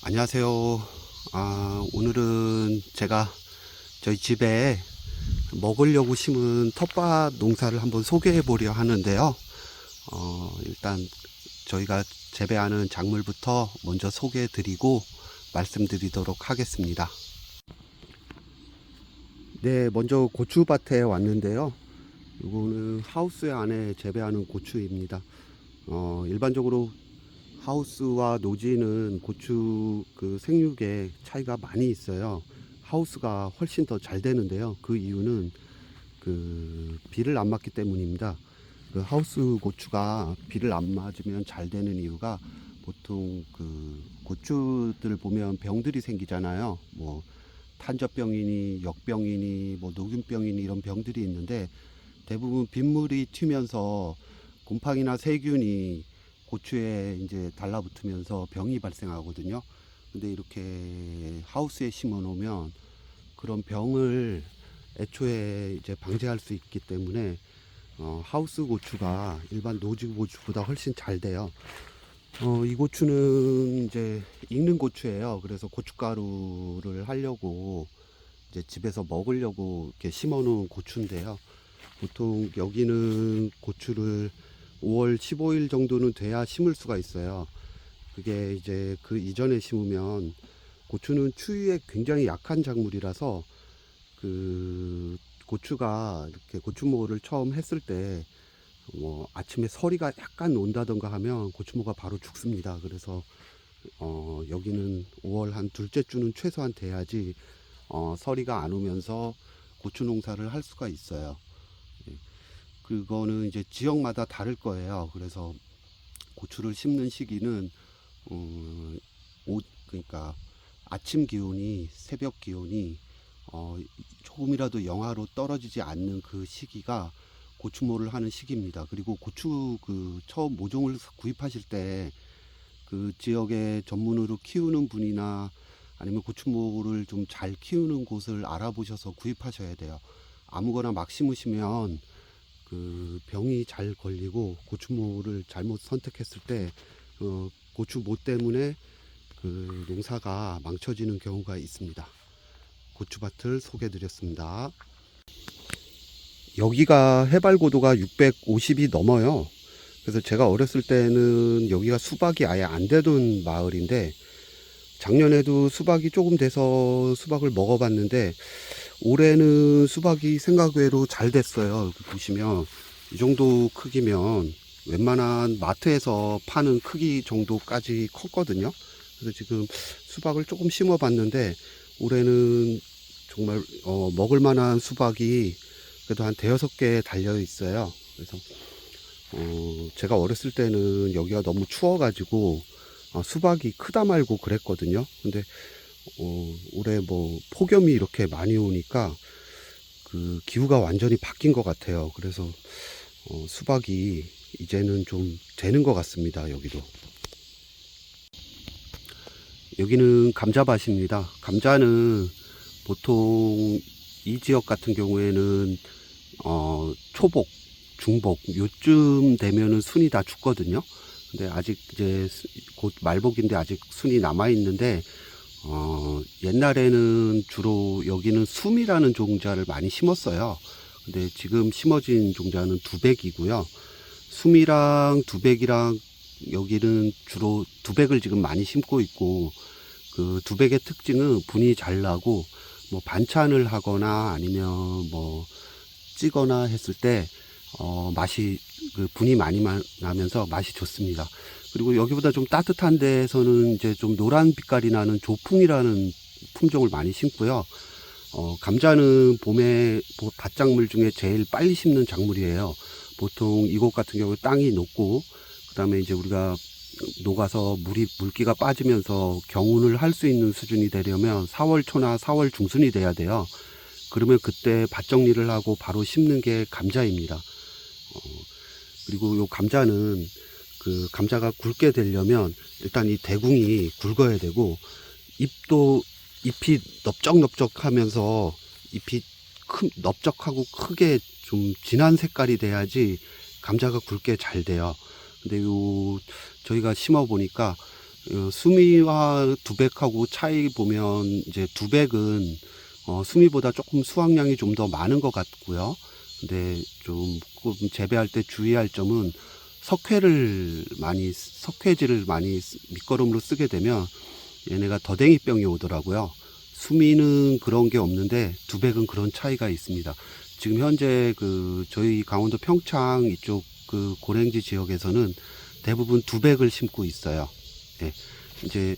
안녕하세요. 오늘은 제가 저희 집에 먹으려고 심은 텃밭 농사를 한번 소개해 보려 하는데요. 일단 저희가 재배하는 작물부터 먼저 소개해 드리고 말씀드리도록 하겠습니다. 네, 먼저 고추밭에 왔는데요. 이거는 하우스 안에 재배하는 고추입니다. 일반적으로 하우스와 노지는 고추 그 생육에 차이가 많이 있어요. 하우스가 훨씬 더 잘 되는데요. 그 이유는 그 비를 안 맞기 때문입니다. 그 하우스 고추가 비를 안 맞으면 잘 되는 이유가 보통 그 고추들 보면 병들이 생기잖아요. 뭐 탄저병이니 역병이니 뭐 녹균병이니 이런 병들이 있는데 대부분 빗물이 튀면서 곰팡이나 세균이 고추에 이제 달라붙으면서 병이 발생하거든요. 근데 이렇게 하우스에 심어 놓으면 그런 병을 애초에 이제 방지할 수 있기 때문에 하우스 고추가 일반 노지 고추보다 훨씬 잘 돼요. 이 고추는 이제 익는 고추예요. 그래서 고춧가루를 하려고 이제 집에서 먹으려고 이렇게 심어 놓은 고추인데요. 보통 여기는 고추를 5월 15일 정도는 돼야 심을 수가 있어요. 그게 이제 그 이전에 심으면 고추는 추위에 굉장히 약한 작물이라서 그 고추가 이렇게 고추모를 처음 했을 때 뭐 아침에 서리가 약간 온다던가 하면 고추모가 바로 죽습니다. 그래서 여기는 5월 한 둘째 주는 최소한 돼야지 서리가 안 오면서 고추 농사를 할 수가 있어요. 예. 그거는 이제 지역마다 다를 거예요. 그래서 고추를 심는 시기는 음, 그러니까 아침 기온이 새벽 기온이 조금이라도 영하로 떨어지지 않는 그 시기가 고추모를 하는 시기입니다. 그리고 고추 그 처음 모종을 구입하실 때 그 지역에 전문으로 키우는 분이나 아니면 고추모를 좀 잘 키우는 곳을 알아보셔서 구입하셔야 돼요. 아무거나 막 심으시면 그 병이 잘 걸리고 고추모를 잘못 선택했을 때 고추모 때문에 그 농사가 망쳐지는 경우가 있습니다. 고추밭을 소개해 드렸습니다. 여기가 해발 고도가 650이 넘어요. 그래서 제가 어렸을 때는 여기가 수박이 아예 안 되던 마을인데 작년에도 수박이 조금 돼서 수박을 먹어봤는데 올해는 수박이 생각외로 잘 됐어요. 보시면 이 정도 크기면 웬만한 마트에서 파는 크기 정도까지 컸거든요. 그래서 지금 수박을 조금 심어 봤는데 올해는 정말 먹을 만한 수박이 그래도 한 대여섯 개 달려 있어요. 그래서 제가 어렸을 때는 여기가 너무 추워 가지고 수박이 크다 말고 그랬거든요. 근데 올해 뭐 폭염이 이렇게 많이 오니까 그 기후가 완전히 바뀐 것 같아요. 그래서 수박이 이제는 좀 되는 것 같습니다. 여기는 감자밭입니다. 감자는 보통 이 지역 같은 경우에는 초복, 중복 요쯤 되면은 순이 다 죽거든요. 근데 아직 이제 곧 말복인데 아직 순이 남아 있는데 옛날에는 주로 여기는 숨이라는 종자를 많이 심었어요. 근데 지금 심어진 종자는 두백이고요. 숨이랑 두백이랑 여기는 주로 두백을 지금 많이 심고 있고 그 두백의 특징은 분이 잘 나고 뭐 반찬을 하거나 아니면 뭐 찌거나 했을 때 맛이 그 분이 많이 나면서 맛이 좋습니다. 그리고 여기보다 좀 따뜻한 데에서는 이제 좀 노란 빛깔이 나는 조풍이라는 품종을 많이 심고요. 감자는 봄에 밭작물 중에 제일 빨리 심는 작물이에요. 보통 이곳 같은 경우 땅이 높고 그다음에 이제 우리가 녹아서 물기가 빠지면서 경운을 할 수 있는 수준이 되려면 4월 초나 4월 중순이 돼야 돼요. 그러면 그때 밭 정리를 하고 바로 심는 게 감자입니다. 그리고 요 감자는 그 감자가 굵게 되려면 일단 이 대궁이 굵어야 되고 잎이 넓적넓적하면서 잎이 넓적하고 크게 좀 진한 색깔이 돼야지 감자가 굵게 잘 돼요. 근데 요 저희가 심어 보니까 수미와 두백하고 차이 보면 이제 두백은 수미보다 조금 수확량이 좀 더 많은 것 같고요. 근데 좀 재배할 때 주의할 점은 석회질을 많이 밑거름으로 쓰게 되면 얘네가 더댕이병이 오더라고요. 수미는 그런 게 없는데 두백은 그런 차이가 있습니다. 지금 현재 저희 강원도 평창 이쪽 고랭지 지역에서는 대부분 두백을 심고 있어요. 예. 이제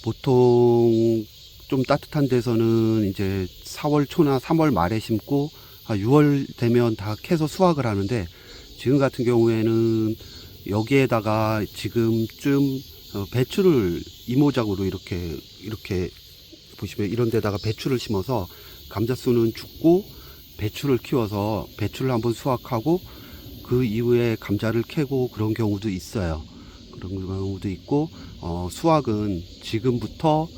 보통 좀 따뜻한 데서는 이제 4월 초나 3월 말에 심고 6월 되면 다 캐서 수확을 하는데, 지금 같은 경우에는 여기에다가 지금쯤 배추를 이모작으로 이렇게 보시면 이런 데다가 배추를 심어서 감자수는 죽고 배추를 키워서 배추를 한번 수확하고 그 이후에 감자를 캐고 그런 경우도 있어요. 그런 경우도 있고, 수확은 지금부터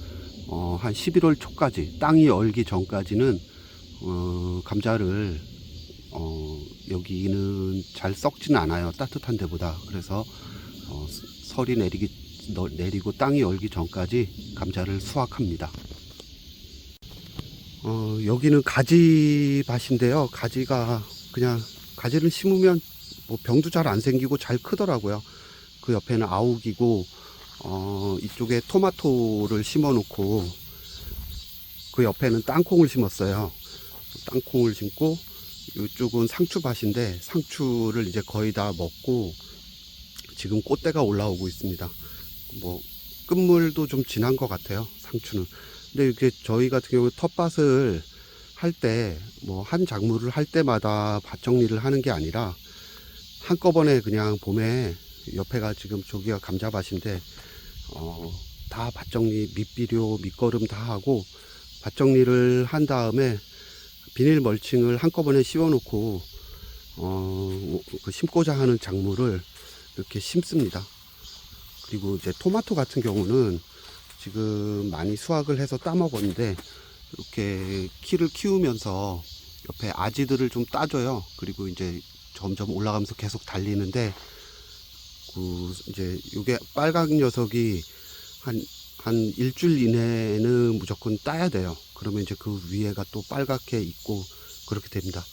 한 11월 초까지 땅이 얼기 전까지는 감자를 여기는 잘 썩지는 않아요. 따뜻한 데보다. 그래서 설이 내리고 땅이 얼기 전까지 감자를 수확합니다. 여기는 가지밭인데요. 가지를 심으면 뭐 병도 잘 안 생기고 잘 크더라고요. 그 옆에는 아욱이고, 이쪽에 토마토를 심어 놓고 그 옆에는 땅콩을 심었어요. 땅콩을 심고, 이쪽은 상추밭인데 상추를 이제 거의 다 먹고 지금 꽃대가 올라오고 있습니다. 뭐 끝물도 좀 진한 것 같아요, 상추는. 근데 이게 저희 같은 경우 텃밭을 할 때 뭐 한 작물을 할 때마다 밭 정리를 하는 게 아니라 한꺼번에 그냥 봄에, 옆에가 지금 저기가 감자밭인데 다 밭 정리, 밑비료, 밑거름 다 하고 밭 정리를 한 다음에 비닐 멀칭을 한꺼번에 씌워 놓고 심고자 하는 작물을 이렇게 심습니다. 그리고 이제 토마토 같은 경우는 지금 많이 수확을 해서 따 먹었는데, 이렇게 키를 키우면서 옆에 아지들을 좀 따줘요. 그리고 이제 점점 올라가면서 계속 달리는데, 이제 요게 빨간 녀석이 한 일주일 이내에는 무조건 따야 돼요. 그러면 이제 그 위에가 또 빨갛게 있고 그렇게 됩니다.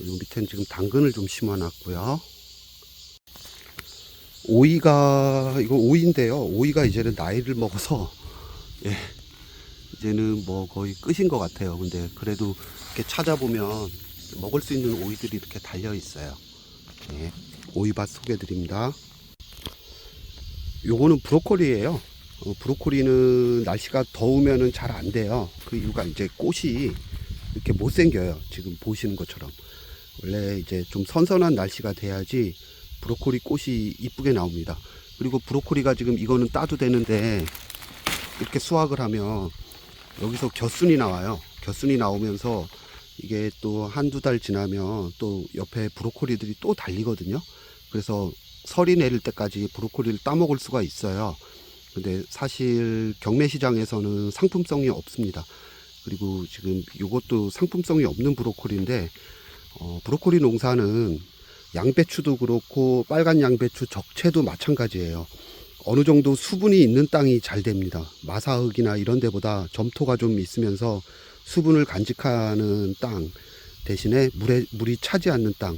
요 밑에는 지금 당근을 좀 심어 놨고요. 이거 오이인데요. 오이가 이제는 나이를 먹어서, 예, 이제는 뭐 거의 끝인 것 같아요. 근데 그래도 이렇게 찾아보면 먹을 수 있는 오이들이 이렇게 달려 있어요. 예, 오이밭 소개 드립니다. 요거는 브로콜리예요. 브로콜리는 날씨가 더우면은 잘 안 돼요. 그 이유가 이제 꽃이 이렇게 못 생겨요. 지금 보시는 것처럼. 원래 이제 좀 선선한 날씨가 돼야지 브로콜리 꽃이 이쁘게 나옵니다. 그리고 브로콜리가 지금 이거는 따도 되는데, 이렇게 수확을 하면 여기서 겨순이 나와요. 겨순이 나오면서 이게 또 한두 달 지나면 또 옆에 브로콜리들이 또 달리거든요. 그래서 설이 내릴 때까지 브로콜리를 따먹을 수가 있어요. 근데 사실 경매 시장에서는 상품성이 없습니다. 그리고 지금 이것도 상품성이 없는 브로콜리인데, 브로콜리 농사는 양배추도 그렇고 빨간 양배추 적채도 마찬가지예요. 어느 정도 수분이 있는 땅이 잘 됩니다. 마사흙이나 이런 데보다 점토가 좀 있으면서 수분을 간직하는 땅 대신에 물이 차지 않는 땅,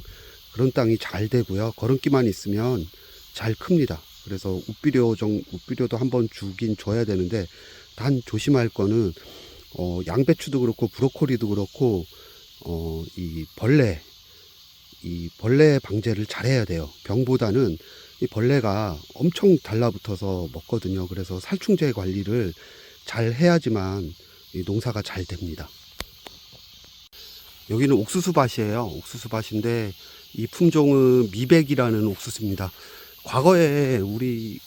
그런 땅이 잘 되고요. 거름기만 있으면 잘 큽니다. 그래서 웃비료도 한번 주긴 줘야 되는데, 단 조심할 거는 양배추도 그렇고 브로콜리도 그렇고 이 벌레 방제를 잘 해야 돼요. 병보다는 이 벌레가 엄청 달라붙어서 먹거든요. 그래서 살충제 관리를 잘 해야지만 이 농사가 잘 됩니다. 여기는 옥수수밭이에요. 옥수수밭인데 이 품종은 미백이라는 옥수수입니다. 과거에 우리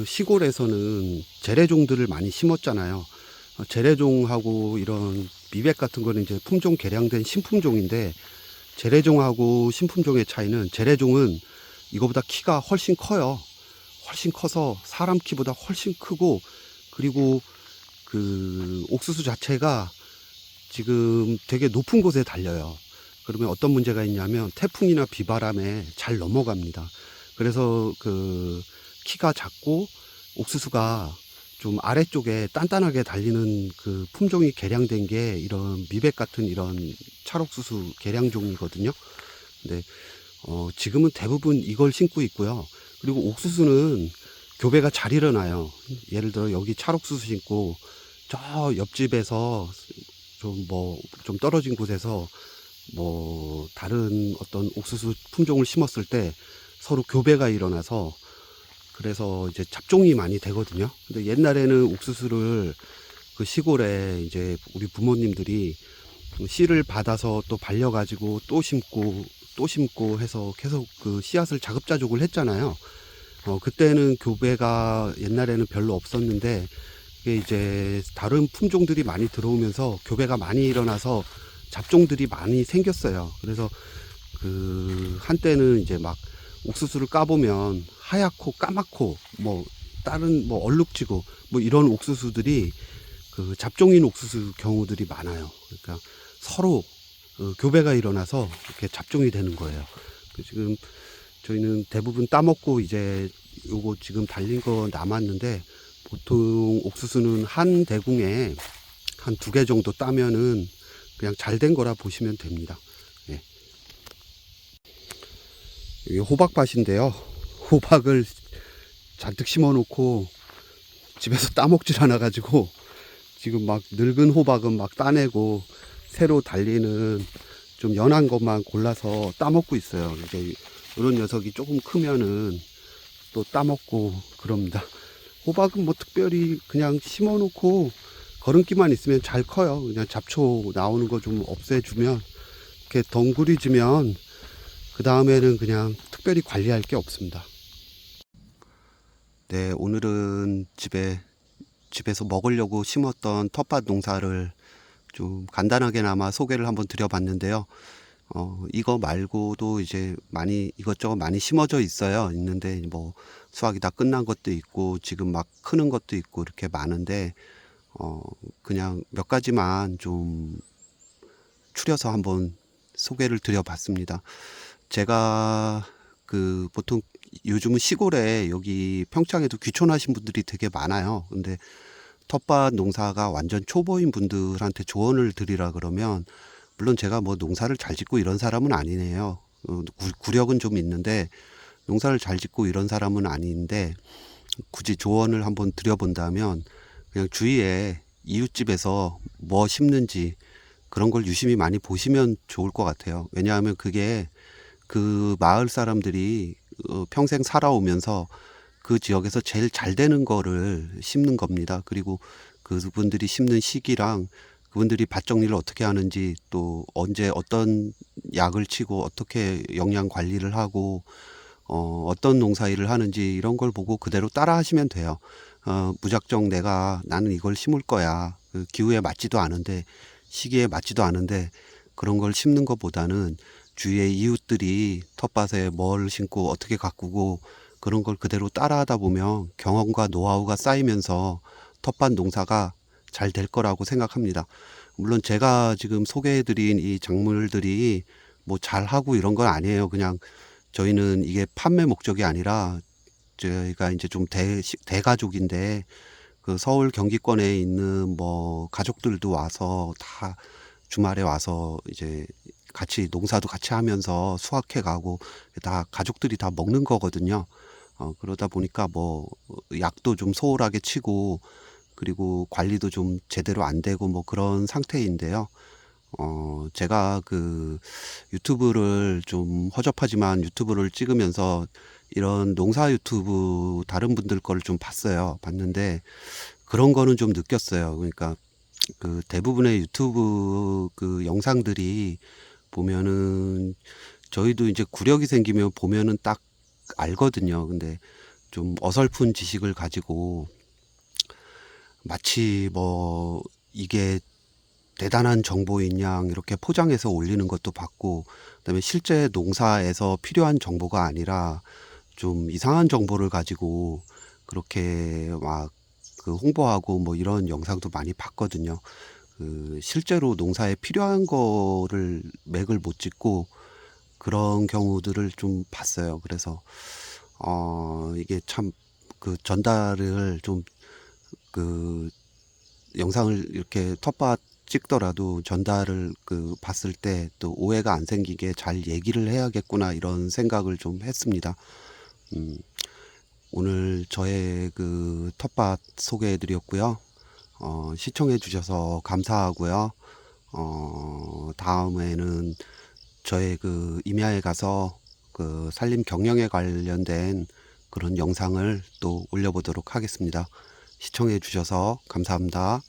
시골에서는 재래종들을 많이 심었잖아요. 재래종하고 이런 미백 같은 거는 이제 품종 개량된 신품종인데, 재래종하고 신품종의 차이는, 재래종은 이거보다 키가 훨씬 커요. 훨씬 커서 사람 키보다 훨씬 크고, 그리고 옥수수 자체가 지금 되게 높은 곳에 달려요. 그러면 어떤 문제가 있냐면 태풍이나 비바람에 잘 넘어갑니다. 그래서 키가 작고 옥수수가 좀 아래쪽에 단단하게 달리는 그 품종이 개량된 게 이런 미백 같은 이런 찰옥수수 개량종이거든요. 근데 지금은 대부분 이걸 심고 있고요. 그리고 옥수수는 교배가 잘 일어나요. 예를 들어 여기 찰옥수수 심고 저 옆집에서 좀 떨어진 곳에서 뭐 다른 어떤 옥수수 품종을 심었을 때 서로 교배가 일어나서 그래서 이제 잡종이 많이 되거든요. 근데 옛날에는 옥수수를 그 시골에 이제 우리 부모님들이 씨를 받아서 또 발려가지고 또 심고 해서 계속 그 씨앗을 자급자족을 했잖아요. 그때는 교배가 옛날에는 별로 없었는데 이게 이제 다른 품종들이 많이 들어오면서 교배가 많이 일어나서 잡종들이 많이 생겼어요. 그래서 그 한때는 이제 막 옥수수를 까보면 하얗고 까맣고 뭐 다른 뭐 얼룩지고 뭐 이런 옥수수들이 그 잡종인 옥수수 경우들이 많아요. 그러니까 서로 교배가 일어나서 이렇게 잡종이 되는 거예요. 지금 저희는 대부분 따먹고 이제 요거 지금 달린 거 남았는데 보통 옥수수는 한 대궁에 한 2개 정도 따면은 그냥 잘 된 거라 보시면 됩니다. 예. 이게 호박밭인데요. 호박을 잔뜩 심어 놓고 집에서 따먹질 않아 가지고 지금 막 늙은 호박은 막 따내고 새로 달리는 좀 연한 것만 골라서 따먹고 있어요. 이제 이런 녀석이 조금 크면은 또 따먹고 그럽니다. 호박은 뭐 특별히 그냥 심어 놓고 거름기만 있으면 잘 커요. 그냥 잡초 나오는 거 좀 없애주면 이렇게 덩구리지면 그 다음에는 그냥 특별히 관리할 게 없습니다. 네, 오늘은 집에서 먹으려고 심었던 텃밭 농사를 좀 간단하게나마 소개를 한번 드려봤는데요. 이거 말고도 이제 많이 이것저것 많이 심어져 있는데 뭐 수확이 다 끝난 것도 있고 지금 막 크는 것도 있고 이렇게 많은데 그냥 몇 가지만 좀 추려서 한번 소개를 드려봤습니다. 제가 그 보통 요즘은 시골에 여기 평창에도 귀촌하신 분들이 되게 많아요. 근데 텃밭 농사가 완전 초보인 분들한테 조언을 드리라 그러면 물론 제가 뭐 농사를 잘 짓고 이런 사람은 아니네요. 구력은 좀 있는데 농사를 잘 짓고 이런 사람은 아닌데 굳이 조언을 한번 드려본다면 그냥 주위에 이웃집에서 뭐 심는지 그런 걸 유심히 많이 보시면 좋을 것 같아요. 왜냐하면 그게 그 마을 사람들이 평생 살아오면서 그 지역에서 제일 잘 되는 거를 심는 겁니다. 그리고 그분들이 심는 시기랑 그분들이 밭 정리를 어떻게 하는지 또 언제 어떤 약을 치고 어떻게 영양 관리를 하고 어떤 농사일을 하는지 이런 걸 보고 그대로 따라 하시면 돼요. 무작정 나는 이걸 심을 거야. 그 기후에 맞지도 않은데 시기에 맞지도 않은데 그런 걸 심는 것보다는 주위의 이웃들이 텃밭에 뭘 심고 어떻게 가꾸고 그런 걸 그대로 따라하다 보면 경험과 노하우가 쌓이면서 텃밭 농사가 잘 될 거라고 생각합니다. 물론 제가 지금 소개해드린 이 작물들이 뭐 잘하고 이런 건 아니에요. 그냥 저희는 이게 판매 목적이 아니라 저희가 이제 좀 대가족인데 그 서울 경기권에 있는 뭐 가족들도 와서 다 주말에 와서 이제 같이 농사도 같이 하면서 수확해 가고 다 가족들이 다 먹는 거거든요. 그러다 보니까 뭐 약도 좀 소홀하게 치고 그리고 관리도 좀 제대로 안 되고 뭐 그런 상태인데요. 제가 그 유튜브를 좀 허접하지만 유튜브를 찍으면서 이런 농사 유튜브 다른 분들 거를 좀 봤어요. 봤는데 그런 거는 좀 느꼈어요. 그러니까 그 대부분의 유튜브 그 영상들이 보면은 저희도 이제 구력이 생기면 보면은 딱 알거든요. 근데 좀 어설픈 지식을 가지고 마치 뭐 이게 대단한 정보인 양 이렇게 포장해서 올리는 것도 봤고 그다음에 실제 농사에서 필요한 정보가 아니라 좀 이상한 정보를 가지고 그렇게 막 그 홍보하고 뭐 이런 영상도 많이 봤거든요. 그 실제로 농사에 필요한 거를 맥을 못 짚고 그런 경우들을 좀 봤어요. 그래서 이게 참 그 전달을 좀 그 영상을 이렇게 텃밭 찍더라도 전달을 봤을 때 또 오해가 안 생기게 잘 얘기를 해야겠구나 이런 생각을 좀 했습니다. 음, 오늘 저의 텃밭 소개해 드렸고요. 시청해 주셔서 감사하고요. 다음에는 저의 임야에 가서 산림 경영에 관련된 그런 영상을 또 올려보도록 하겠습니다. 시청해 주셔서 감사합니다.